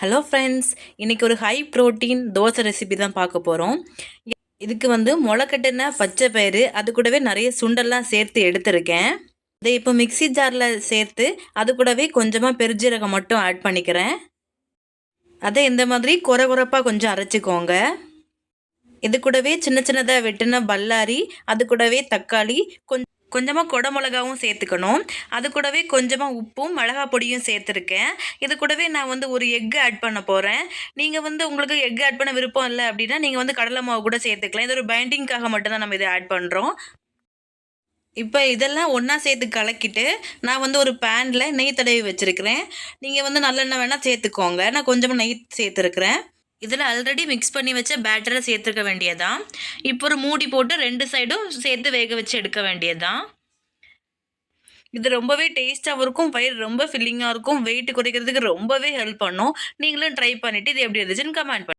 Hello friends, இன்றைக்கி ஒரு high protein dosa recipe தான் பார்க்க போகிறோம். இதுக்கு வந்து முளைக்கட்டின பச்சை பயிறு, அது கூடவே நிறைய சுண்டெல்லாம் சேர்த்து எடுத்திருக்கேன். இதை இப்போ மிக்ஸி ஜாரில் சேர்த்து அது கூடவே கொஞ்சமாக பெருஞ்சீரகம் மட்டும் ஆட் பண்ணிக்கிறேன். அதை இந்த மாதிரி குறப்பாக கொஞ்சம் அரைச்சிக்கோங்க. இது கூடவே சின்ன சின்னதாக வெட்டின பல்லாரி, அது கூடவே தக்காளி, கொஞ்சமாக கொடை மிளகாவும் சேர்த்துக்கணும். அது கூடவே கொஞ்சமாக உப்பும் மிளகா பொடியும் சேர்த்துருக்கேன். இது கூடவே நான் வந்து ஒரு எக்கு ஆட் பண்ண போகிறேன். நீங்கள் வந்து உங்களுக்கு எக் ஆட் பண்ண விருப்பம் இல்லை அப்படின்னா நீங்கள் வந்து கடலை மாவு கூட சேர்த்துக்கலாம். இது ஒரு பைண்டிங்காக மட்டும்தான் நம்ம இதை ஆட் பண்ணுறோம். இப்போ இதெல்லாம் ஒன்றா சேர்த்து கலக்கிட்டு நான் வந்து ஒரு பேனில் நெய் தடவி வச்சுருக்கிறேன். நீங்கள் வந்து நல்லெண்ணெய் வேணால் சேர்த்துக்கோங்க. நான் கொஞ்சமாக நெய் சேர்த்துருக்கிறேன். இதில் ஆல்ரெடி மிக்ஸ் பண்ணி வச்ச பேட்டரை சேர்த்துக்க வேண்டியதான். இப்போ ஒரு மூடி போட்டு 2 சைடும் சேர்த்து வேக வச்சு எடுக்க வேண்டியதான். இது ரொம்பவே டேஸ்ட்டாகவும் இருக்கும், வயிறு ரொம்ப ஃபில்லிங்காக இருக்கும், வெயிட் குறைக்கிறதுக்கு ரொம்பவே ஹெல்ப் பண்ணும். நீங்களும் ட்ரை பண்ணிவிட்டு இது எப்படி இருந்துச்சுன்னு கமெண்ட் பண்ணுங்கள்.